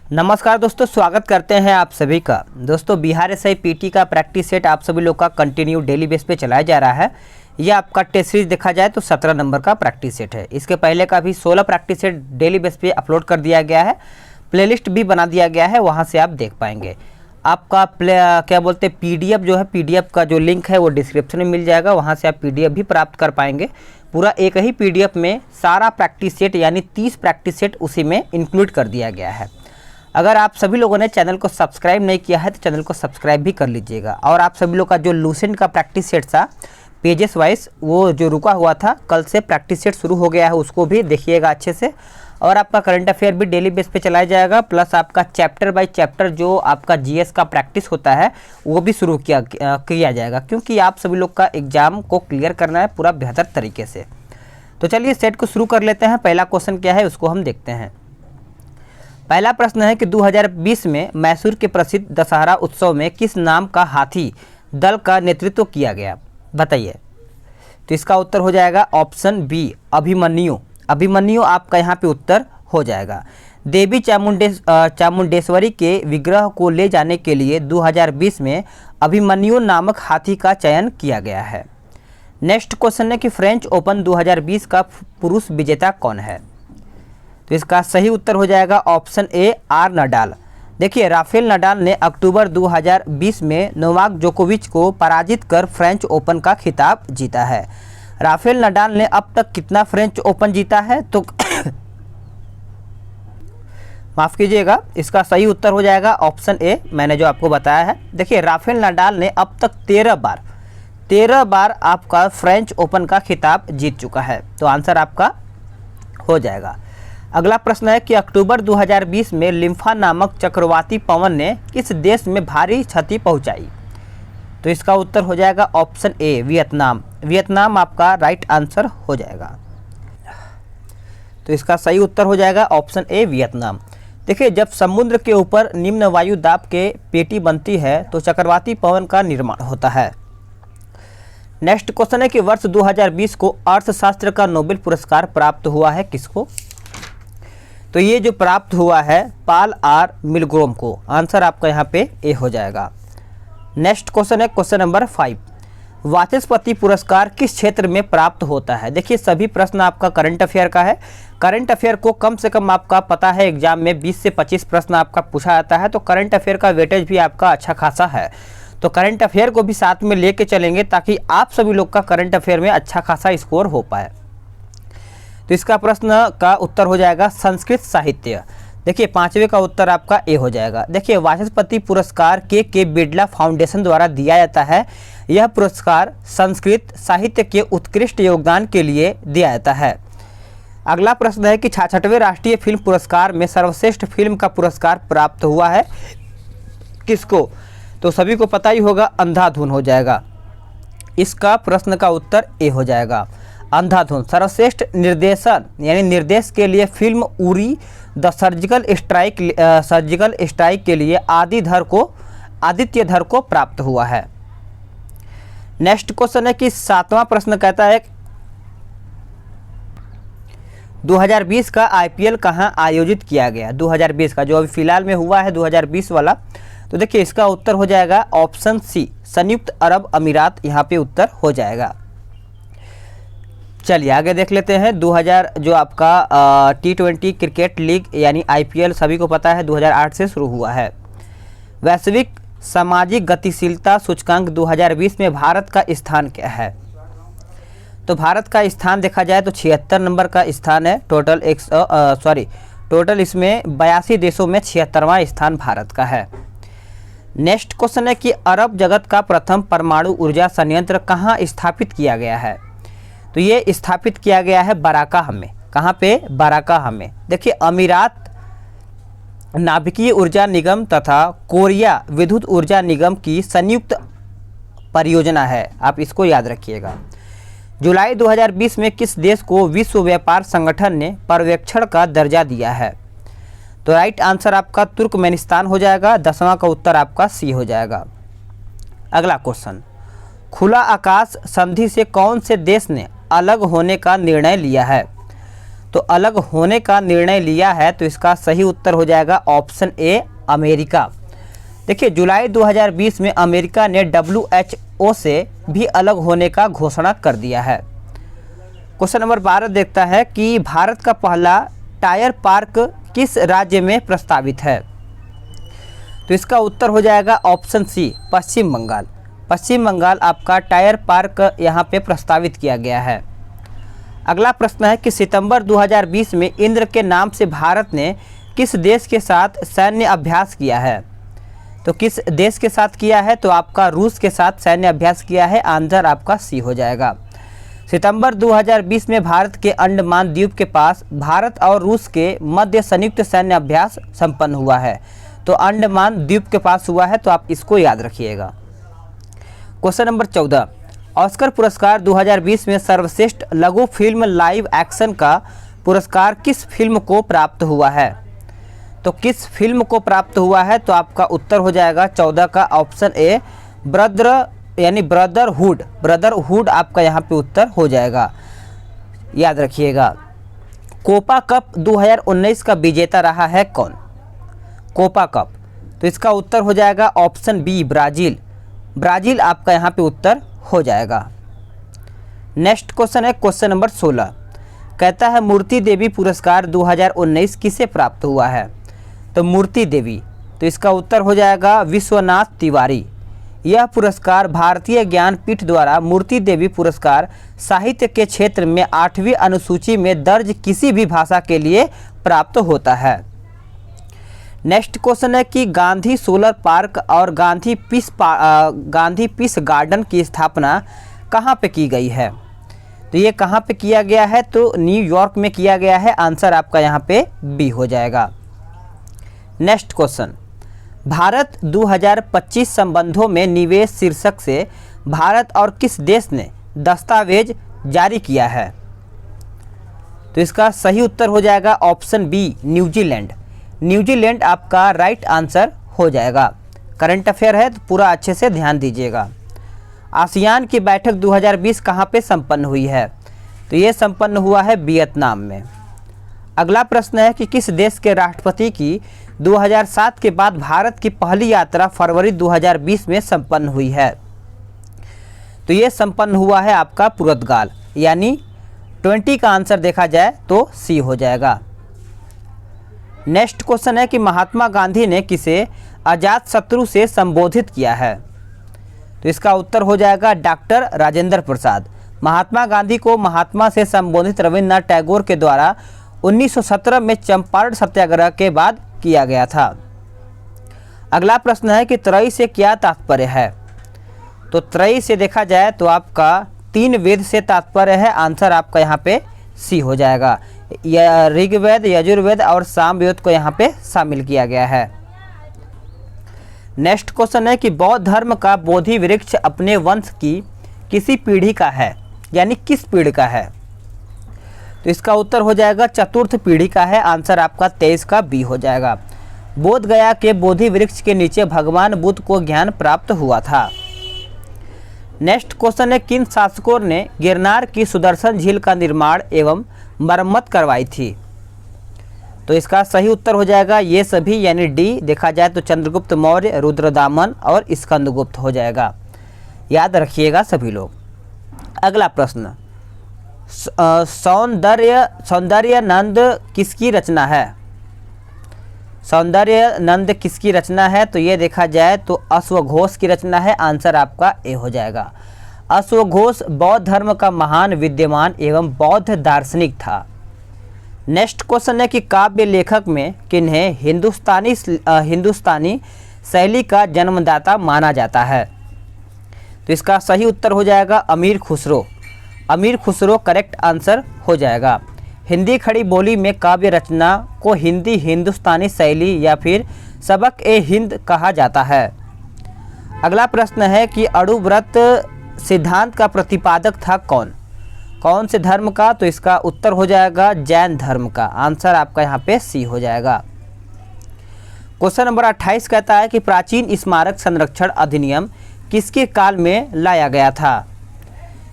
नमस्कार दोस्तों, स्वागत करते हैं आप सभी का। दोस्तों, बिहार एसआई पीटी का प्रैक्टिस सेट आप सभी लोग का कंटिन्यू डेली बेस पे चलाया जा रहा है। यह आपका टेस्ट सीरीज देखा जाए तो 17 नंबर का प्रैक्टिस सेट है। इसके पहले का भी 16 प्रैक्टिस सेट डेली बेस पे अपलोड कर दिया गया है, प्लेलिस्ट भी बना दिया गया है, वहाँ से आप देख पाएंगे। आपका क्या बोलते हैं पीडीएफ जो है, पीडीएफ का जो लिंक है वो डिस्क्रिप्शन में मिल जाएगा, वहाँ से आप पीडीएफ भी प्राप्त कर पाएंगे। पूरा एक ही पीडीएफ में सारा प्रैक्टिस सेट यानी 30 प्रैक्टिस सेट उसी में इंक्लूड कर दिया गया है। अगर आप सभी लोगों ने चैनल को सब्सक्राइब नहीं किया है तो चैनल को सब्सक्राइब भी कर लीजिएगा। और आप सभी लोग का जो लूसेंट का प्रैक्टिस सेट था पेजेस वाइज, वो जो रुका हुआ था, कल से प्रैक्टिस सेट शुरू हो गया है, उसको भी देखिएगा अच्छे से। और आपका करंट अफेयर भी डेली बेस पे चलाया जाएगा, प्लस आपका चैप्टर बाय चैप्टर जो आपका जीएस का प्रैक्टिस होता है वो भी शुरू किया जाएगा, क्योंकि आप सभी लोग का एग्जाम को क्लियर करना है पूरा बेहतर तरीके से। तो चलिए सेट को शुरू कर लेते हैं। पहला क्वेश्चन क्या है उसको हम देखते हैं। पहला प्रश्न है कि 2020 में मैसूर के प्रसिद्ध दशहरा उत्सव में किस नाम का हाथी दल का नेतृत्व किया गया, बताइए। तो इसका उत्तर हो जाएगा ऑप्शन बी, अभिमन्यु। अभिमन्यु आपका यहाँ पे उत्तर हो जाएगा। देवी चामुंडेश्वरी के विग्रह को ले जाने के लिए 2020 में अभिमन्यु नामक हाथी का चयन किया गया है। नेक्स्ट क्वेश्चन है कि फ्रेंच ओपन 2020 का पुरुष विजेता कौन है। तो इसका सही उत्तर हो जाएगा ऑप्शन ए, आर नडाल। देखिए, राफेल नडाल ने अक्टूबर 2020 में नोवाक जोकोविच को पराजित कर फ्रेंच ओपन का खिताब जीता है। राफेल नडाल ने अब तक कितना फ्रेंच ओपन जीता है, तो माफ़ कीजिएगा, इसका सही उत्तर हो जाएगा ऑप्शन ए, मैंने जो आपको बताया है। देखिए, राफेल नडाल ने अब तक 13 बार आपका फ्रेंच ओपन का खिताब जीत चुका है। तो आंसर आपका हो जाएगा। अगला प्रश्न है कि अक्टूबर 2020 में लिम्फा नामक चक्रवाती पवन ने किस देश में भारी क्षति पहुंचाई। तो इसका उत्तर हो जाएगा ऑप्शन ए, वियतनाम। वियतनाम आपका राइट आंसर हो जाएगा। तो इसका सही उत्तर हो जाएगा ऑप्शन ए, वियतनाम। देखिए, जब समुद्र के ऊपर निम्न वायु दाब के पेटी बनती है तो चक्रवाती पवन का निर्माण होता है। नेक्स्ट क्वेश्चन है कि वर्ष 2020 को अर्थशास्त्र का नोबेल पुरस्कार प्राप्त हुआ है किसको। तो ये जो प्राप्त हुआ है पॉल आर मिलग्रोम को। आंसर आपका यहाँ पे ए हो जाएगा। नेक्स्ट क्वेश्चन है क्वेश्चन नंबर 5, वाचस्पति पुरस्कार किस क्षेत्र में प्राप्त होता है। देखिए, सभी प्रश्न आपका करंट अफेयर का है। करंट अफेयर को कम से कम आपका पता है एग्जाम में 20 से 25 प्रश्न आपका पूछा जाता है, तो करंट अफेयर का वेटेज भी आपका अच्छा खासा है। तो करंट अफेयर को भी साथ में लेके चलेंगे ताकि आप सभी लोग का करंट अफेयर में अच्छा खासा स्कोर हो पाए। तो इसका प्रश्न का उत्तर हो जाएगा संस्कृत साहित्य। देखिए, 5वें का उत्तर आपका ए हो जाएगा। देखिए, वाचस्पति पुरस्कार के बिड़ला फाउंडेशन द्वारा दिया जाता है। यह पुरस्कार संस्कृत साहित्य के उत्कृष्ट योगदान के लिए दिया जाता है। अगला प्रश्न है कि 66वें राष्ट्रीय फिल्म पुरस्कार में सर्वश्रेष्ठ फिल्म का पुरस्कार प्राप्त हुआ है किसको। तो सभी को पता ही होगा, अंधाधुन हो जाएगा। इसका प्रश्न का उत्तर ए हो जाएगा, अंधाधुन। सर्वश्रेष्ठ निर्देशन यानी निर्देश के लिए film Uri the surgical strike के लिए आदित्य धर को प्राप्त हुआ है। नेक्स्ट क्वेश्चन है कि 7वां प्रश्न कहता है 2020 का आईपीएल कहां आयोजित किया गया। 2020 का जो अभी फिलहाल में हुआ है 2020 वाला। तो देखिए, इसका उत्तर हो जाएगा ऑप्शन सी, संयुक्त अरब अमीरात यहाँ पे उत्तर हो जाएगा। चलिए आगे देख लेते हैं। 2000 जो आपका T20 क्रिकेट लीग यानी आईपीएल सभी को पता है 2008 से शुरू हुआ है। वैश्विक सामाजिक गतिशीलता सूचकांक 2020 में भारत का स्थान क्या है। तो भारत का स्थान देखा जाए तो 76 नंबर का स्थान है। टोटल इसमें 82 देशों में 76वां स्थान भारत का है। नेक्स्ट क्वेश्चन है कि अरब जगत का प्रथम परमाणु ऊर्जा संयंत्र कहाँ स्थापित किया गया है। तो ये स्थापित किया गया है बराकाह में। कहाँ पे, बराकाह में। देखिए, अमीरात नाभिकीय ऊर्जा निगम तथा कोरिया विद्युत ऊर्जा निगम की संयुक्त परियोजना है, आप इसको याद रखिएगा। जुलाई 2020 में किस देश को विश्व व्यापार संगठन ने पर्यवेक्षण का दर्जा दिया है। तो राइट आंसर आपका तुर्कमेनिस्तान हो जाएगा। 10वां का उत्तर आपका सी हो जाएगा। अगला क्वेश्चन, खुला आकाश संधि से कौन से देश ने अलग होने का निर्णय लिया है। तो अलग होने का निर्णय लिया है, तो इसका सही उत्तर हो जाएगा ऑप्शन ए अमेरिका। देखिए जुलाई 2020 में अमेरिका ने WHO से भी अलग होने का घोषणा कर दिया है। क्वेश्चन नंबर 12 देखता है कि भारत का पहला टायर पार्क किस राज्य में प्रस्तावित है? तो इसका उत्तर हो जाएगा ऑप्शन सी पश्चिम बंगाल। पश्चिम बंगाल आपका टायर पार्क यहाँ पे प्रस्तावित किया गया है। अगला प्रश्न है कि सितंबर 2020 में इंद्र के नाम से भारत ने किस देश के साथ सैन्य अभ्यास किया है? तो किस देश के साथ किया है? तो आपका रूस के साथ सैन्य अभ्यास किया है। आंसर आपका सी हो जाएगा। सितंबर 2020 में भारत के अंडमान द्वीप के पास भारत और रूस के मध्य संयुक्त सैन्य अभ्यास संपन्न हुआ है। तो अंडमान द्वीप के पास हुआ है, तो आप इसको याद रखिएगा। क्वेश्चन नंबर 14, ऑस्कर पुरस्कार 2020 में सर्वश्रेष्ठ लघु फिल्म लाइव एक्शन का पुरस्कार किस फिल्म को प्राप्त हुआ है? तो किस फिल्म को प्राप्त हुआ है? तो आपका उत्तर हो जाएगा 14 का ऑप्शन ए ब्रदरहुड। ब्रदरहुड आपका यहाँ पे उत्तर हो जाएगा, याद रखिएगा। कोपा कप 2019 का विजेता रहा है कौन? कोपा कप, तो इसका उत्तर हो जाएगा ऑप्शन बी ब्राज़ील। ब्राज़ील आपका यहाँ पे उत्तर हो जाएगा। नेक्स्ट क्वेश्चन है क्वेश्चन नंबर 16, कहता है मूर्ति देवी पुरस्कार 2019 किसे प्राप्त हुआ है? तो मूर्ति देवी, तो इसका उत्तर हो जाएगा विश्वनाथ तिवारी। यह पुरस्कार भारतीय ज्ञानपीठ द्वारा मूर्ति देवी पुरस्कार साहित्य के क्षेत्र में 8वीं अनुसूची में दर्ज किसी भी भाषा के लिए प्राप्त होता है। नेक्स्ट क्वेश्चन है कि गांधी सोलर पार्क और गांधी पीस गार्डन की स्थापना कहाँ पे की गई है? तो ये कहाँ पे किया गया है? तो न्यूयॉर्क में किया गया है। आंसर आपका यहाँ पे बी हो जाएगा। नेक्स्ट क्वेश्चन, भारत 2025 संबंधों में निवेश शीर्षक से भारत और किस देश ने दस्तावेज जारी किया है? तो इसका सही उत्तर हो जाएगा ऑप्शन बी न्यूजीलैंड। न्यूजीलैंड आपका राइट आंसर हो जाएगा। करंट अफेयर है तो पूरा अच्छे से ध्यान दीजिएगा। आसियान की बैठक 2020 कहाँ पे संपन्न हुई है? तो ये संपन्न हुआ है वियतनाम में। अगला प्रश्न है कि किस देश के राष्ट्रपति की 2007 के बाद भारत की पहली यात्रा फरवरी 2020 में संपन्न हुई है? तो ये संपन्न हुआ है आपका पुर्तगाल, यानी 20 का आंसर देखा जाए तो सी हो जाएगा। नेक्स्ट क्वेश्चन है कि महात्मा गांधी ने किसे अजात शत्रु से संबोधित किया है? तो इसका उत्तर हो जाएगा डॉक्टर राजेंद्र प्रसाद। महात्मा गांधी को महात्मा से संबोधित रविन्द्रनाथ टैगोर के द्वारा 1917 में चंपारण सत्याग्रह के बाद किया गया था। अगला प्रश्न है कि त्रयी से क्या तात्पर्य है? तो त्रयी से देखा जाए तो आपका 3 वेद से तात्पर्य है। आंसर आपका यहाँ पे सी हो जाएगा। ऋग्वेद, यजुर्वेद और सामवेद को यहाँ पे शामिल किया गया है। नेक्स्ट क्वेश्चन है कि बौद्ध धर्म का बोधि वृक्ष अपने वंश की किसी पीढ़ी का है, यानी किस पीढ़ी का है? तो इसका उत्तर हो जाएगा चतुर्थ पीढ़ी का है। आंसर आपका 23 का बी हो जाएगा। बोध गया के बोधि वृक्ष के नीचे भगवान बुद्ध को ज्ञान प्राप्त हुआ था। नेक्स्ट क्वेश्चन है किन शासकों ने गिरनार की सुदर्शन झील का निर्माण एवं मरम्मत करवाई थी? तो इसका सही उत्तर हो जाएगा ये सभी, यानी डी देखा जाए तो चंद्रगुप्त मौर्य, रुद्रदामन और स्कंदगुप्त हो जाएगा। याद रखिएगा सभी लोग। अगला प्रश्न, सौंदर्य नंद किसकी रचना है? सौंदर्य नंद किसकी रचना है? तो ये देखा जाए तो अश्वघोष की रचना है। आंसर आपका ए हो जाएगा। अश्वघोष बौद्ध धर्म का महान विद्वान एवं बौद्ध दार्शनिक था। नेक्स्ट क्वेश्चन है कि काव्य लेखक में किन्हें हिंदुस्तानी शैली का जन्मदाता माना जाता है? तो इसका सही उत्तर हो जाएगा अमीर खुसरो। अमीर खुसरो करेक्ट आंसर हो जाएगा। हिंदी खड़ी बोली में काव्य रचना को हिंदी हिंदुस्तानी शैली या फिर सबक ए हिंद कहा जाता है। अगला प्रश्न है कि अणुव्रत सिद्धांत का प्रतिपादक था कौन? कौन से धर्म का? तो इसका उत्तर हो जाएगा जैन धर्म का। आंसर आपका यहाँ पे सी हो जाएगा। क्वेश्चन नंबर 28 कहता है कि प्राचीन स्मारक संरक्षण अधिनियम किसके काल में लाया गया था?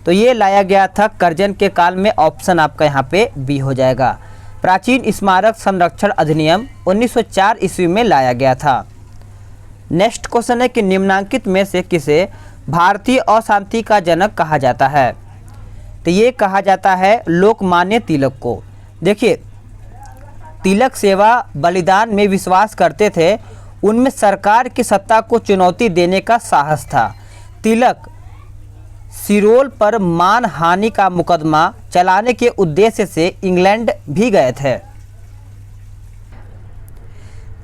तो ये लाया गया था कर्जन के काल में। ऑप्शन आपका यहाँ पे बी हो जाएगा। प्राचीन स्मारक संरक्षण अधिनियम 1904 ईस्वी में लाया गया था। नेक्स्ट क्वेश्चन है कि निम्नांकित में से किसे भारतीय अशांति का जनक कहा जाता है? तो ये कहा जाता है लोकमान्य तिलक को। देखिए, तिलक सेवा बलिदान में विश्वास करते थे, उनमें सरकार की सत्ता को चुनौती देने का साहस था। तिलक सिरोल पर मानहानि का मुकदमा चलाने के उद्देश्य से इंग्लैंड भी गए थे।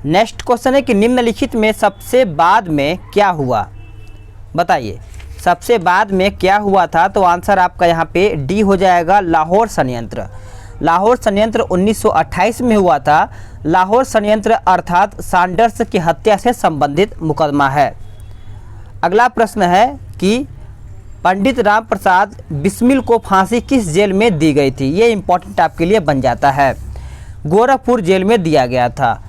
नेक्स्ट क्वेश्चन है कि निम्नलिखित में सबसे बाद में क्या हुआ? बताइए, सबसे बाद में क्या हुआ था? तो आंसर आपका यहाँ पे डी हो जाएगा, लाहौर षड्यंत्र। लाहौर षड्यंत्र 1928 में हुआ था। लाहौर षड्यंत्र अर्थात सैंडर्स की हत्या से संबंधित मुकदमा है। अगला प्रश्न है कि पंडित राम प्रसाद बिस्मिल को फांसी किस जेल में दी गई थी? ये इंपॉर्टेंट आपके लिए बन जाता है। गोरखपुर जेल में दिया गया था।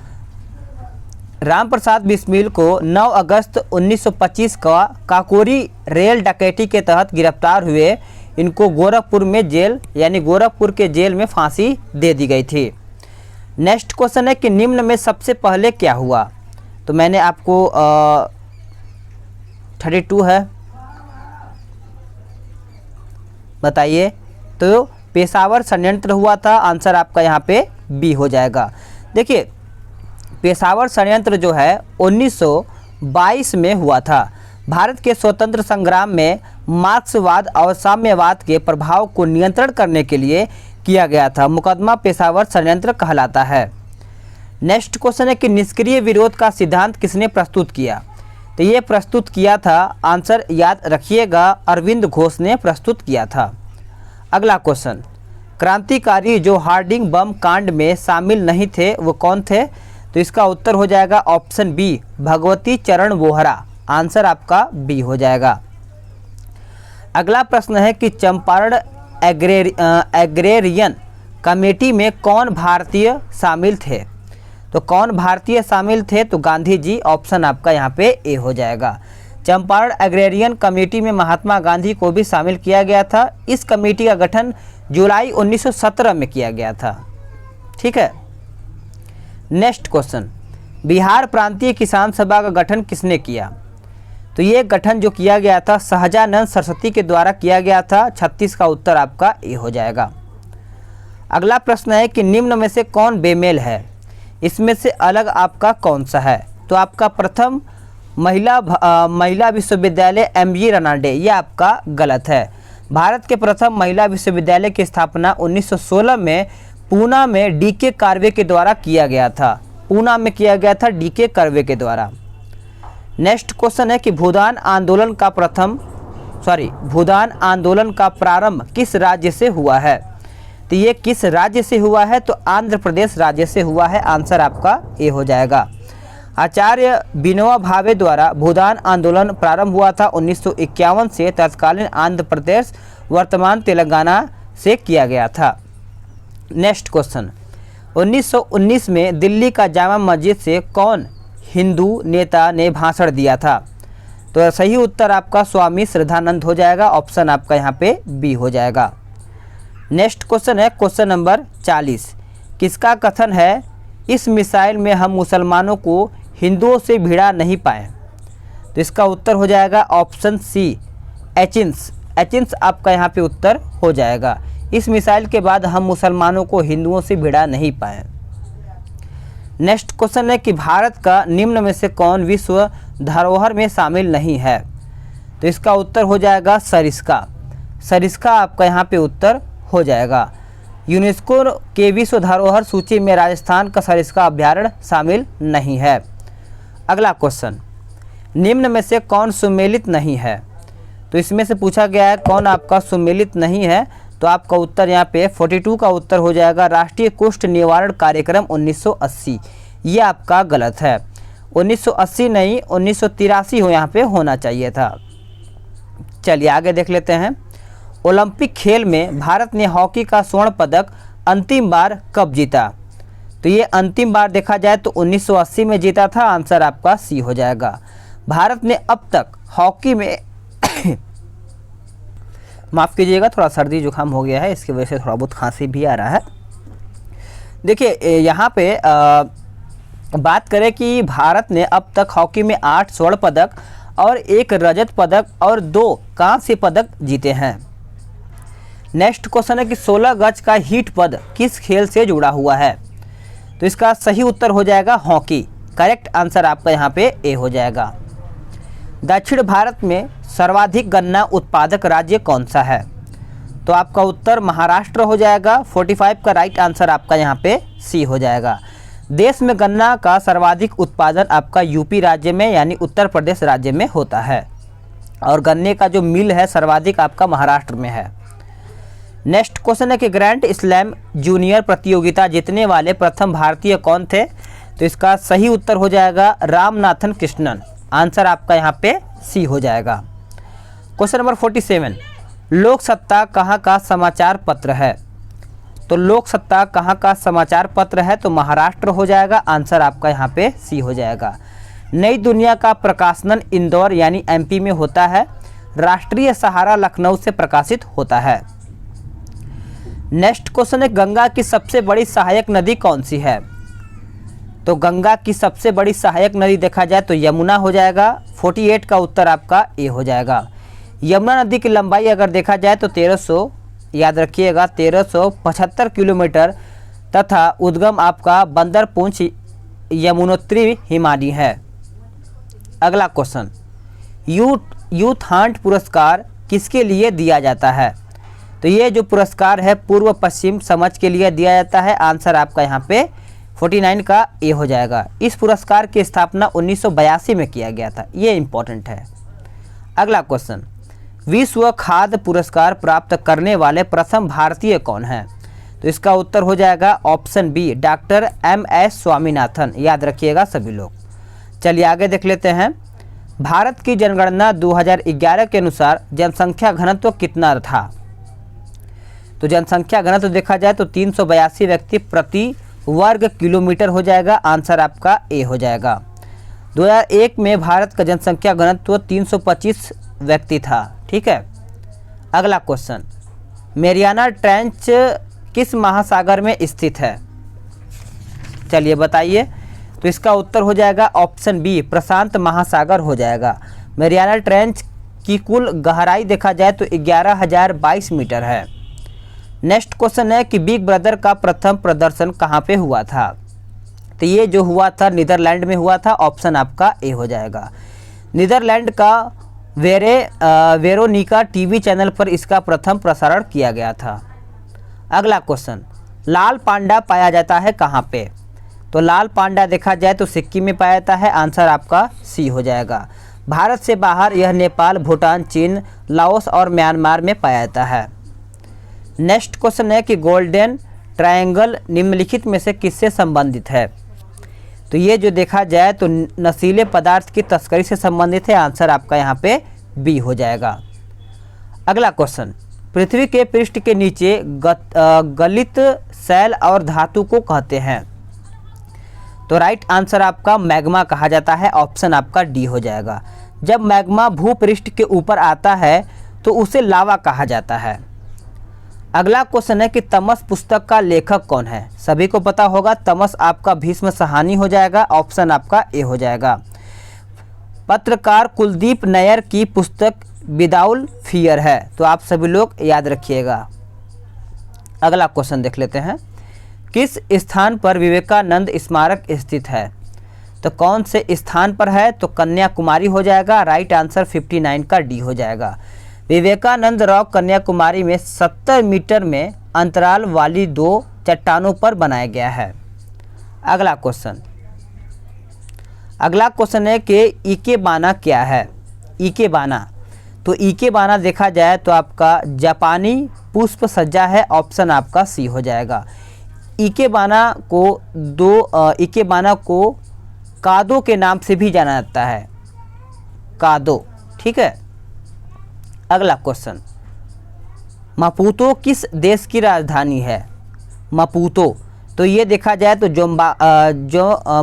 राम प्रसाद बिस्मिल को 9 अगस्त 1925 का काकोरी रेल डकैती के तहत गिरफ्तार हुए। इनको गोरखपुर में जेल यानी गोरखपुर के जेल में फांसी दे दी गई थी। नेक्स्ट क्वेश्चन है कि निम्न में सबसे पहले क्या हुआ? तो मैंने आपको 32 है, बताइए। तो पेशावर षड्यंत्र हुआ था। आंसर आपका यहाँ पे बी हो जाएगा। देखिए, पेशावर षड्यंत्र जो है 1922 में हुआ था। भारत के स्वतंत्र संग्राम में मार्क्सवाद और साम्यवाद के प्रभाव को नियंत्रण करने के लिए किया गया था। मुकदमा पेशावर षड्यंत्र कहलाता है। नेक्स्ट क्वेश्चन है कि निष्क्रिय विरोध का सिद्धांत किसने प्रस्तुत किया? तो ये प्रस्तुत किया था, आंसर याद रखिएगा, अरविंद घोष ने प्रस्तुत किया था। अगला क्वेश्चन, क्रांतिकारी जो हार्डिंग बम कांड में शामिल नहीं थे वो कौन थे? तो इसका उत्तर हो जाएगा ऑप्शन बी, भगवती चरण वोहरा। आंसर आपका बी हो जाएगा। अगला प्रश्न है कि चंपारण एग्रेरियन कमेटी में कौन भारतीय शामिल थे? तो कौन भारतीय शामिल थे? तो गांधी जी। ऑप्शन आपका यहाँ पे ए हो जाएगा। चंपारण एग्रेरियन कमेटी में महात्मा गांधी को भी शामिल किया गया था। इस कमेटी का गठन जुलाई 1917 में किया गया था। ठीक है। नेक्स्ट क्वेश्चन, बिहार प्रांतीय किसान सभा का गठन किसने किया? तो ये गठन जो किया गया था सहजानंद सरस्वती के द्वारा किया गया था। 36 का उत्तर आपका ए हो जाएगा। अगला प्रश्न है कि निम्न में से कौन बेमेल है? इसमें से अलग आपका कौन सा है? तो आपका प्रथम महिला विश्वविद्यालय एमजी रनाडे, ये आपका गलत है। भारत के प्रथम महिला विश्वविद्यालय की स्थापना 1916 में पूना में डीके कार्वे के द्वारा किया गया था। पूना में किया गया था डीके कार्वे के द्वारा। नेक्स्ट क्वेश्चन है कि भूदान आंदोलन का प्रारंभ किस राज्य से हुआ है? तो ये किस राज्य से हुआ है? तो आंध्र प्रदेश राज्य से हुआ है। आंसर आपका ए हो जाएगा। आचार्य विनोबा भावे द्वारा भूदान आंदोलन प्रारंभ हुआ था 1951 से तत्कालीन आंध्र प्रदेश वर्तमान तेलंगाना से किया गया था। नेक्स्ट क्वेश्चन, 1919 में दिल्ली का जामा मस्जिद से कौन हिंदू नेता ने भाषण दिया था? तो सही उत्तर आपका स्वामी श्रद्धानंद हो जाएगा। ऑप्शन आपका यहाँ पे बी हो जाएगा। नेक्स्ट क्वेश्चन है क्वेश्चन नंबर 40, किसका कथन है इस मिसाइल में हम मुसलमानों को हिंदुओं से भिड़ा नहीं पाए? तो इसका उत्तर हो जाएगा ऑप्शन सी, एचिंस। एचिंस आपका यहाँ पे उत्तर हो जाएगा। इस मिसाइल के बाद हम मुसलमानों को हिंदुओं से भिड़ा नहीं पाए। नेक्स्ट क्वेश्चन है कि भारत का निम्न में से कौन विश्व धरोहर में शामिल नहीं है? तो इसका उत्तर हो जाएगा सरिस्का। सरिस्का आपका यहाँ पे उत्तर हो जाएगा। यूनेस्को के विश्व धरोहर सूची में राजस्थान का सरिस्का अभ्यारण्य शामिल नहीं है। अगला क्वेश्चन, निम्न में से कौन सुमेलित नहीं है? तो इसमें से पूछा गया है कौन आपका सुमेलित नहीं है। तो आपका उत्तर यहाँ पे 42 का उत्तर हो जाएगा राष्ट्रीय कुष्ठ निवारण कार्यक्रम 1980। ये आपका गलत है। 1980 नहीं 1983 हो यहाँ पे होना चाहिए था। चलिए आगे देख लेते हैं। ओलंपिक खेल में भारत ने हॉकी का स्वर्ण पदक अंतिम बार कब जीता? तो ये अंतिम बार देखा जाए तो 1980 में जीता था। आंसर आपका सी हो जाएगा। भारत ने अब तक हॉकी में माफ़ कीजिएगा, थोड़ा सर्दी जुकाम हो गया है, इसकी वजह से थोड़ा बहुत खांसी भी आ रहा है। देखिए यहाँ पे बात करें कि भारत ने अब तक हॉकी में 8 स्वर्ण पदक और 1 रजत पदक और 2 कांस्य पदक जीते हैं। नेक्स्ट क्वेश्चन है कि 16 गज का हीट पद किस खेल से जुड़ा हुआ है? तो इसका सही उत्तर हो जाएगा हॉकी। करेक्ट आंसर आपका यहाँ पे ए हो जाएगा। दक्षिण भारत में सर्वाधिक गन्ना उत्पादक राज्य कौन सा है? तो आपका उत्तर महाराष्ट्र हो जाएगा। 45 का राइट आंसर आपका यहाँ पे सी हो जाएगा। देश में गन्ना का सर्वाधिक उत्पादन आपका यूपी राज्य में यानी उत्तर प्रदेश राज्य में होता है और गन्ने का जो मिल है सर्वाधिक आपका महाराष्ट्र में है। नेक्स्ट क्वेश्चन है कि ग्रैंड स्लैम जूनियर प्रतियोगिता जीतने वाले प्रथम भारतीय कौन थे? तो इसका सही उत्तर हो जाएगा रामनाथन कृष्णन। आंसर आपका यहाँ पे सी हो जाएगा। क्वेश्चन नंबर 47, लोक सत्ता कहाँ का समाचार पत्र है? तो लोक सत्ता कहाँ का समाचार पत्र है? तो महाराष्ट्र हो जाएगा। आंसर आपका यहाँ पे सी हो जाएगा। नई दुनिया का प्रकाशन इंदौर यानी एमपी में होता है। राष्ट्रीय सहारा लखनऊ से प्रकाशित होता है। नेक्स्ट क्वेश्चन है गंगा की सबसे बड़ी सहायक नदी कौन सी है? तो गंगा की सबसे बड़ी सहायक नदी देखा जाए तो यमुना हो जाएगा। 48 का उत्तर आपका ए हो जाएगा। यमुना नदी की लंबाई अगर देखा जाए तो 1300, याद रखिएगा 1375 किलोमीटर तथा उद्गम आपका बंदर पूंछ यमुनोत्री हिमानी है। अगला क्वेश्चन, यूथ हांट पुरस्कार किसके लिए दिया जाता है? तो ये जो पुरस्कार है पूर्व पश्चिम समझ के लिए दिया जाता है। आंसर आपका यहाँ पे 49 का ए हो जाएगा। इस पुरस्कार की स्थापना 1982 में किया गया था। ये इंपॉर्टेंट है। अगला क्वेश्चन, विश्व खाद्य पुरस्कार प्राप्त करने वाले प्रथम भारतीय कौन है? तो इसका उत्तर हो जाएगा option b doctor MS Swaminathan. याद रखिएगा सभी लोग। चलिए आगे देख लेते हैं। भारत की जनगणना 2011 के अनुसार जनसंख्या घनत्व कितना था? तो जनसंख्या घनत्व देखा जाए तो 382 व्यक्ति प्रति वर्ग किलोमीटर हो जाएगा। आंसर आपका ए हो जाएगा। 2001 में भारत का जनसंख्या घनत्व 325 व्यक्ति था। ठीक है। अगला क्वेश्चन, मैरियाना ट्रेंच किस महासागर में स्थित है? चलिए बताइए। तो इसका उत्तर हो जाएगा ऑप्शन बी प्रशांत महासागर हो जाएगा। मैरियाना ट्रेंच की कुल गहराई देखा जाए तो 11,022 मीटर है। नेक्स्ट क्वेश्चन है कि बिग ब्रदर का प्रथम प्रदर्शन कहाँ पे हुआ था? तो ये जो हुआ था नीदरलैंड में हुआ था। ऑप्शन आपका ए हो जाएगा। नीदरलैंड का वेरोनिका टीवी चैनल पर इसका प्रथम प्रसारण किया गया था। अगला क्वेश्चन, लाल पांडा पाया जाता है कहाँ पे? तो लाल पांडा देखा जाए तो सिक्किम में पाया जाता है। आंसर आपका सी हो जाएगा। भारत से बाहर यह नेपाल, भूटान, चीन, लाओस और म्यांमार में पाया जाता है। नेक्स्ट क्वेश्चन है कि गोल्डन ट्रायंगल निम्नलिखित में से किससे संबंधित है? तो ये जो देखा जाए तो नशीले पदार्थ की तस्करी से संबंधित है। आंसर आपका यहाँ पे बी हो जाएगा। अगला क्वेश्चन, पृथ्वी के पृष्ठ के नीचे गलित शैल और धातु को कहते हैं? तो राइट आंसर आपका मैग्मा कहा जाता है। ऑप्शन आपका डी हो जाएगा। जब मैग्मा भूपृष्ठ के ऊपर आता है तो उसे लावा कहा जाता है। अगला क्वेश्चन है कि तमस पुस्तक का लेखक कौन है? सभी को पता होगा तमस आपका भीष्म साहनी हो जाएगा। ऑप्शन आपका ए हो जाएगा। पत्रकार कुलदीप नैयर की पुस्तक विदाउट फियर है। तो आप सभी लोग याद रखिएगा। अगला क्वेश्चन देख लेते हैं। किस स्थान पर विवेकानंद स्मारक स्थित है? तो कौन से स्थान पर है? तो कन्याकुमारी हो जाएगा। राइट आंसर 59 का डी हो जाएगा। विवेकानंद रॉक कन्याकुमारी में 70 मीटर में अंतराल वाली 2 चट्टानों पर बनाया गया है। अगला क्वेश्चन है कि इकेबाना क्या है? इकेबाना, तो इकेबाना देखा जाए तो आपका जापानी पुष्प सज्जा है। ऑप्शन आपका सी हो जाएगा। इकेबाना को कादो के नाम से भी जाना जाता है। कादो। ठीक है। अगला क्वेश्चन, मापुतो किस देश की राजधानी है? मापुतो, तो ये देखा जाए तो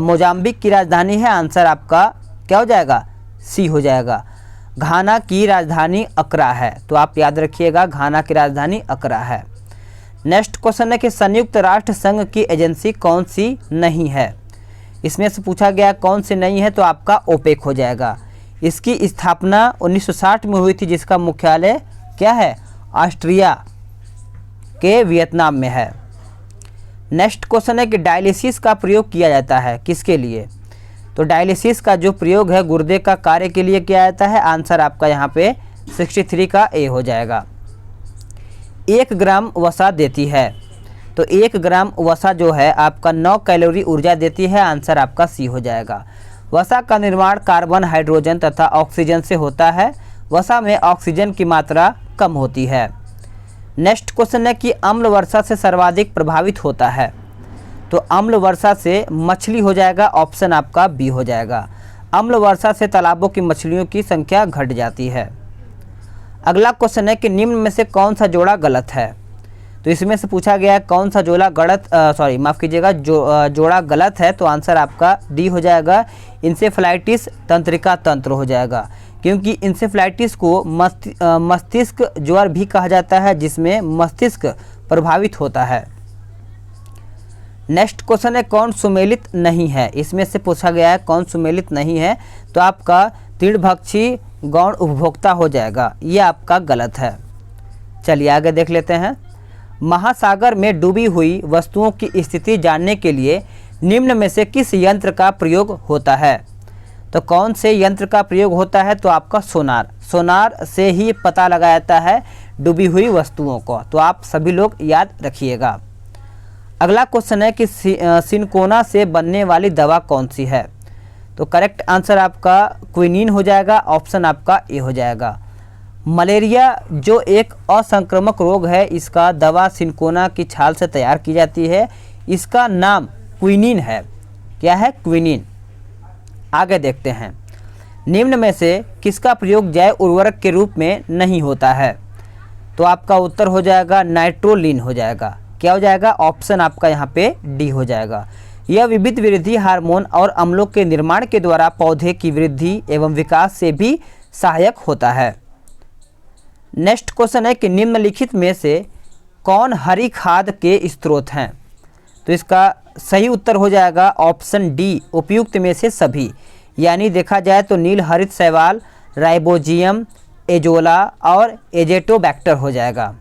मोजाम्बिक की राजधानी है। आंसर आपका क्या हो जाएगा? सी हो जाएगा। घाना की राजधानी अक्रा है। तो आप याद रखिएगा घाना की राजधानी अक्रा है। नेक्स्ट क्वेश्चन है कि संयुक्त राष्ट्र संघ की एजेंसी कौन सी नहीं है। इसमें से पूछा गया कौन सी नहीं है, तो आपका ओपेक हो जाएगा। इसकी स्थापना 1960 में हुई थी, जिसका मुख्यालय क्या है, ऑस्ट्रिया के वियतनाम में है। नेक्स्ट क्वेश्चन है कि डायलिसिस का प्रयोग किया जाता है किसके लिए। तो डायलिसिस का जो प्रयोग है गुर्दे का कार्य के लिए किया जाता है। आंसर आपका यहाँ पे 63 का ए हो जाएगा। 1 ग्राम वसा देती है, तो 1 ग्राम वसा जो है आपका 9 कैलोरी ऊर्जा देती है। आंसर आपका सी हो जाएगा। वसा का निर्माण कार्बन, हाइड्रोजन तथा ऑक्सीजन से होता है। वसा में ऑक्सीजन की मात्रा कम होती है। नेक्स्ट क्वेश्चन है कि अम्ल वर्षा से सर्वाधिक प्रभावित होता है। तो अम्ल वर्षा से मछली हो जाएगा। ऑप्शन आपका बी हो जाएगा। अम्ल वर्षा से तालाबों की मछलियों की संख्या घट जाती है। अगला क्वेश्चन है कि निम्न में से कौन सा जोड़ा गलत है। तो इसमें से पूछा गया है कौन सा जोड़ा जोड़ा गलत है। तो आंसर आपका डी हो जाएगा। इंसेफ्लाइटिस तंत्रिका तंत्र हो जाएगा, क्योंकि इंसेफ्लाइटिस को मस्तिष्क ज्वर भी कहा जाता है, जिसमें मस्तिष्क प्रभावित होता है। नेक्स्ट क्वेश्चन है कौन सुमेलित नहीं है। इसमें से पूछा गया है कौन सुमेलित नहीं है, तो आपका तृणभक्षी गौण उपभोक्ता हो जाएगा। ये आपका गलत है। चलिए आगे देख लेते हैं। महासागर में डूबी हुई वस्तुओं की स्थिति जानने के लिए निम्न में से किस यंत्र का प्रयोग होता है। तो कौन से यंत्र का प्रयोग होता है, तो आपका सोनार। सोनार से ही पता लगाया जाता है डूबी हुई वस्तुओं को। तो आप सभी लोग याद रखिएगा। अगला क्वेश्चन है कि सिनकोना से बनने वाली दवा कौन सी है। तो करेक्ट आंसर आपका क्विनीन हो जाएगा। ऑप्शन आपका ए हो जाएगा। मलेरिया जो एक असंक्रामक रोग है, इसका दवा सिनकोना की छाल से तैयार की जाती है। इसका नाम क्विनीन है। क्या है, क्विनीन। आगे देखते हैं। निम्न में से किसका प्रयोग जैव उर्वरक के रूप में नहीं होता है। तो आपका उत्तर हो जाएगा नाइट्रोलिन हो जाएगा। क्या हो जाएगा, ऑप्शन आपका यहाँ पे डी हो जाएगा। यह विविध वृद्धि हार्मोन और अम्लों के निर्माण के द्वारा पौधे की वृद्धि एवं विकास से भी सहायक होता है। नेक्स्ट क्वेश्चन है कि निम्नलिखित में से कौन हरी खाद के स्रोत हैं। तो इसका सही उत्तर हो जाएगा ऑप्शन डी, उपयुक्त में से सभी। यानी देखा जाए तो नील हरित शैवाल, राइबोजियम, एजोला और एजेटोबैक्टर हो जाएगा।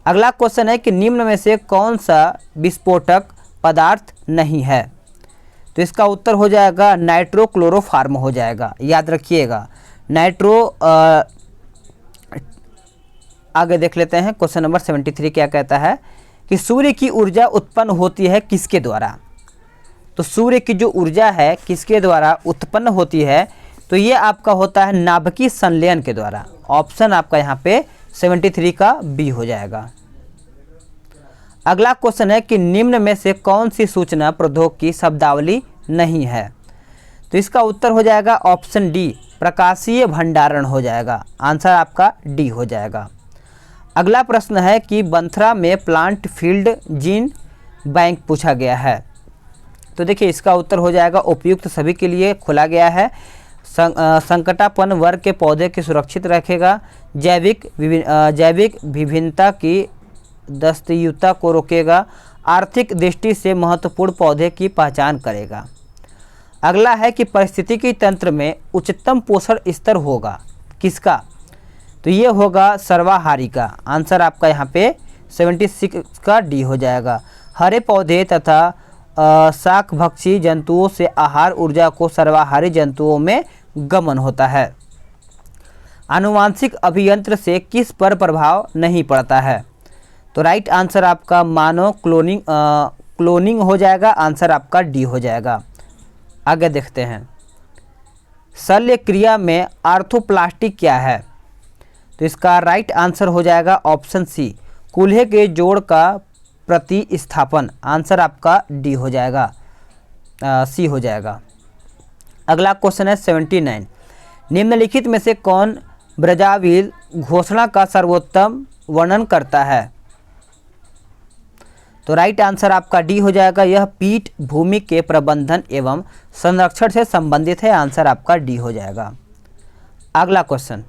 अगला क्वेश्चन है कि निम्न में से कौन सा विस्फोटक पदार्थ नहीं है। तो इसका उत्तर हो जाएगा नाइट्रोक्लोरोफार्म हो जाएगा। याद रखिएगा आगे देख लेते हैं। क्वेश्चन नंबर 73 क्या कहता है कि सूर्य की ऊर्जा उत्पन्न होती है किसके द्वारा। तो सूर्य की जो ऊर्जा है किसके द्वारा उत्पन्न होती है, तो ये आपका होता है नाभिकीय संलयन के द्वारा। ऑप्शन आपका यहाँ पे 73 का बी हो जाएगा। अगला क्वेश्चन है कि निम्न में से कौन सी सूचना प्रौद्योगिकी शब्दावली नहीं है। तो इसका उत्तर हो जाएगा ऑप्शन डी, प्रकाशीय भंडारण हो जाएगा। आंसर आपका डी हो जाएगा। अगला प्रश्न है कि बंथरा में प्लांट फील्ड जीन बैंक पूछा गया है। तो देखिए इसका उत्तर हो जाएगा उपयुक्त सभी के लिए खुला गया है। संकटापन्न वर्ग के पौधे की सुरक्षित रखेगा, जैविक विभिन्नता की दस्तयुता को रोकेगा, आर्थिक दृष्टि से महत्वपूर्ण पौधे की पहचान करेगा। अगला है कि पारिस्थितिकी तंत्र में उच्चतम पोषण स्तर होगा किसका। तो ये होगा सर्वाहारी का। आंसर आपका यहाँ पे 76 का डी हो जाएगा। हरे पौधे तथा शाकभक्षी जंतुओं से आहार ऊर्जा को सर्वाहारी जंतुओं में गमन होता है। आनुवांशिक अभियंत्र से किस पर प्रभाव नहीं पड़ता है। तो राइट आंसर आपका मानव क्लोनिंग हो जाएगा। आंसर आपका डी हो जाएगा। आगे देखते हैं। शल्य क्रिया में आर्थोप्लास्टी क्या है। तो इसका राइट आंसर हो जाएगा ऑप्शन सी, कूल्हे के जोड़ का प्रतिस्थापन। आंसर आपका डी हो जाएगा, सी हो जाएगा। अगला क्वेश्चन है 79। निम्नलिखित में से कौन ब्रजाविल घोषणा का सर्वोत्तम वर्णन करता है। तो राइट आंसर आपका डी हो जाएगा। यह पीठ भूमि के प्रबंधन एवं संरक्षण से संबंधित है। आंसर आपका डी हो जाएगा। अगला क्वेश्चन,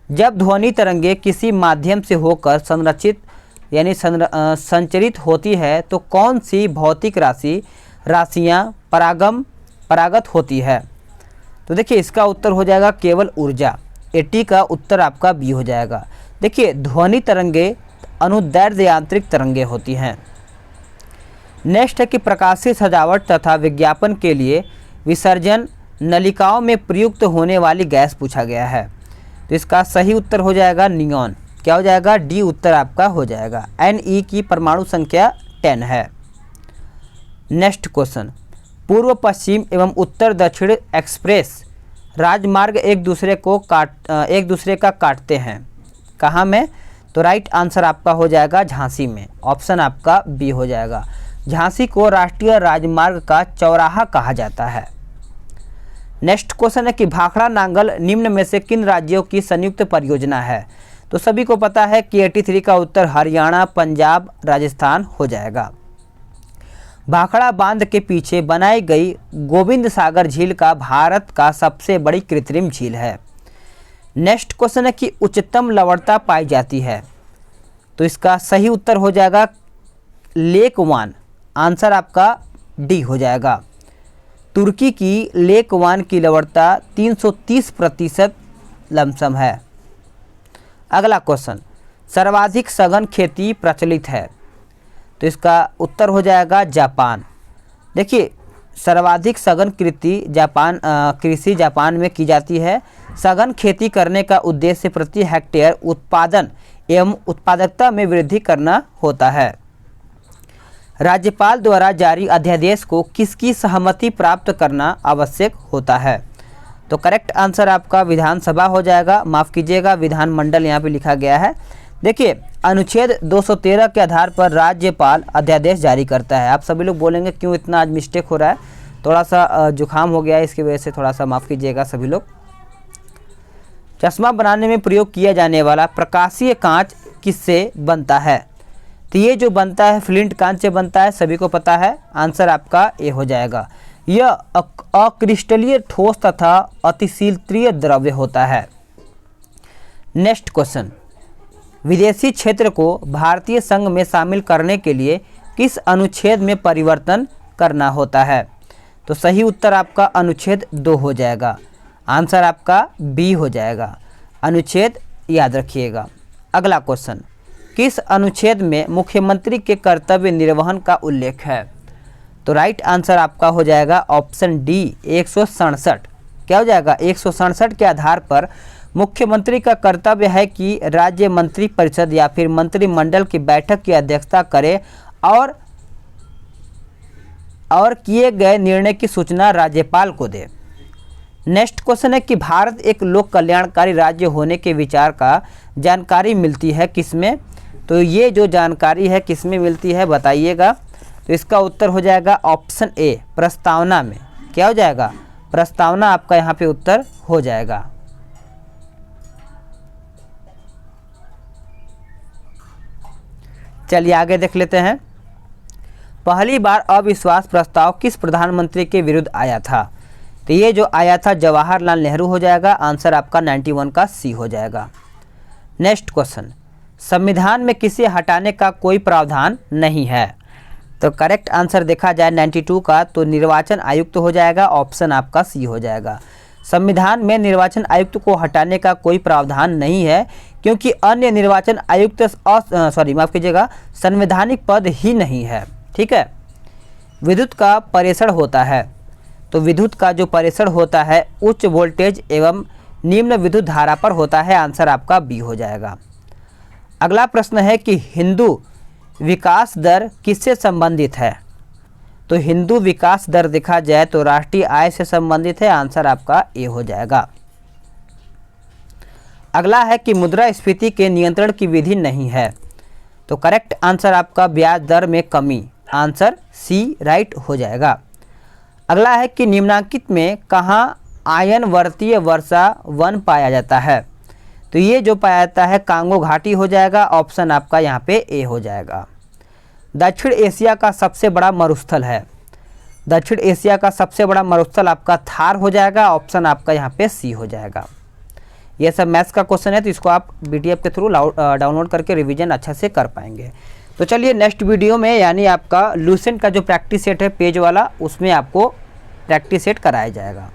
जब ध्वनि तरंगे किसी माध्यम से होकर संरचित यानी संचरित होती है तो कौन सी भौतिक राशियाँ परागत होती है? तो देखिए इसका उत्तर हो जाएगा केवल ऊर्जा। 80 का उत्तर आपका बी हो जाएगा। देखिए ध्वनि तरंगे अनुदैर्ध्य यांत्रिक तरंगे होती हैं। नेक्स्ट है कि प्रकाशीय सजावट तथा विज्ञापन के लिए विसर्जन नलिकाओं में प्रयुक्त होने वाली गैस पूछा गया है। तो इसका सही उत्तर हो जाएगा नियॉन। क्या हो जाएगा? डी उत्तर आपका हो जाएगा। Ne की परमाणु संख्या 10 है। नेक्स्ट क्वेश्चन, पूर्व पश्चिम एवं उत्तर दक्षिण एक्सप्रेस राजमार्ग एक दूसरे का काटते हैं। कहाँ में? तो राइट आंसर आपका हो जाएगा झांसी में। ऑप्शन आपका बी हो जाएगा। झांसी को राष्ट्रीय राजमार्ग का चौराहा कहा जाता है। नेक्स्ट क्वेश्चन है कि भाखड़ा नांगल निम्न में से किन राज्यों की संयुक्त परियोजना है? तो सभी को पता है कि 83 का उत्तर हरियाणा, पंजाब, राजस्थान हो जाएगा। भाखड़ा बांध के पीछे बनाई गई गोविंद सागर झील का भारत का सबसे बड़ी कृत्रिम झील है। नेक्स्ट क्वेश्चन है कि उच्चतम लवणता पाई जाती है। तो इसका सही उत्तर हो जाएगा लेक वान। आंसर आपका डी हो जाएगा। तुर्की की लेक वान की लवणता 330% लमसम है। अगला क्वेश्चन, सर्वाधिक सघन खेती प्रचलित है। तो इसका उत्तर हो जाएगा जापान। देखिए सर्वाधिक सघन कृषि जापान में की जाती है। सघन खेती करने का उद्देश्य प्रति हेक्टेयर उत्पादन एवं उत्पादकता में वृद्धि करना होता है। राज्यपाल द्वारा जारी अध्यादेश को किसकी सहमति प्राप्त करना आवश्यक होता है? तो करेक्ट आंसर आपका विधानसभा हो जाएगा। माफ़ कीजिएगा, विधानमंडल यहाँ पे लिखा गया है। देखिए अनुच्छेद 213 के आधार पर राज्यपाल अध्यादेश जारी करता है। आप सभी लोग बोलेंगे क्यों इतना आज मिस्टेक हो रहा है? थोड़ा सा जुकाम हो गया है, इसकी वजह से थोड़ा सा माफ़ कीजिएगा सभी लोग। चश्मा बनाने में प्रयोग किया जाने वाला प्रकाशीय कांच किससे बनता है? तो ये जो बनता है फ्लिंट कांच से बनता है, सभी को पता है। आंसर आपका ए हो जाएगा। यह अक्रिस्टलीय ठोस तथा अतिशीतलीय द्रव्य होता है। नेक्स्ट क्वेश्चन, विदेशी क्षेत्र को भारतीय संघ में शामिल करने के लिए किस अनुच्छेद में परिवर्तन करना होता है? तो सही उत्तर आपका अनुच्छेद 2 हो जाएगा। आंसर आपका बी हो जाएगा। अनुच्छेद याद रखिएगा। अगला क्वेश्चन, किस अनुच्छेद में मुख्यमंत्री के कर्तव्य निर्वहन का उल्लेख है? तो राइट आंसर आपका हो जाएगा ऑप्शन डी 167। क्या हो जाएगा? 167 के आधार पर मुख्यमंत्री का कर्तव्य है कि राज्य मंत्री परिषद या फिर मंत्रिमंडल की बैठक की अध्यक्षता करे और किए गए निर्णय की सूचना राज्यपाल को दे। नेक्स्ट क्वेश्चन है कि भारत एक लोक कल्याणकारी राज्य होने के विचार का जानकारी मिलती है किसमें? तो ये जो जानकारी है किसमें मिलती है बताइएगा। तो इसका उत्तर हो जाएगा ऑप्शन ए प्रस्तावना में। क्या हो जाएगा? प्रस्तावना आपका यहाँ पे उत्तर हो जाएगा। चलिए आगे देख लेते हैं। पहली बार अविश्वास प्रस्ताव किस प्रधानमंत्री के विरुद्ध आया था? तो ये जो आया था जवाहरलाल नेहरू हो जाएगा। आंसर आपका 91 का सी हो जाएगा। नेक्स्ट क्वेश्चन, संविधान में किसे हटाने का कोई प्रावधान नहीं है? तो करेक्ट आंसर देखा जाए 92 का तो निर्वाचन आयुक्त हो जाएगा। ऑप्शन आपका सी हो जाएगा। संविधान में निर्वाचन आयुक्त को हटाने का कोई प्रावधान नहीं है क्योंकि अन्य निर्वाचन आयुक्त संवैधानिक पद ही नहीं है। ठीक है। विद्युत का परीक्षण होता है। तो विद्युत का जो परीक्षण होता है उच्च वोल्टेज एवं निम्न विद्युत धारा पर होता है। आंसर आपका बी हो जाएगा। अगला प्रश्न है कि हिंदू विकास दर किससे संबंधित है? तो हिंदू विकास दर देखा जाए तो राष्ट्रीय आय से संबंधित है। आंसर आपका ए हो जाएगा। अगला है कि मुद्रास्फीति के नियंत्रण की विधि नहीं है। तो करेक्ट आंसर आपका ब्याज दर में कमी। आंसर सी राइट हो जाएगा। अगला है कि निम्नांकित में कहाँ आयनवर्तीय वर्षा वन पाया जाता है? तो ये जो पाया जाता है कांगो घाटी हो जाएगा। ऑप्शन आपका यहाँ पे ए हो जाएगा। दक्षिण एशिया का सबसे बड़ा मरुस्थल है। दक्षिण एशिया का सबसे बड़ा मरुस्थल आपका थार हो जाएगा। ऑप्शन आपका यहाँ पे सी हो जाएगा। ये सब मैथ्स का क्वेश्चन है, तो इसको आप BTF के थ्रू डाउनलोड करके रिवीजन अच्छा से कर पाएंगे। तो चलिए नेक्स्ट वीडियो में यानी आपका लूसेंट का जो प्रैक्टिस सेट है पेज वाला, उसमें आपको प्रैक्टिस सेट कराया जाएगा।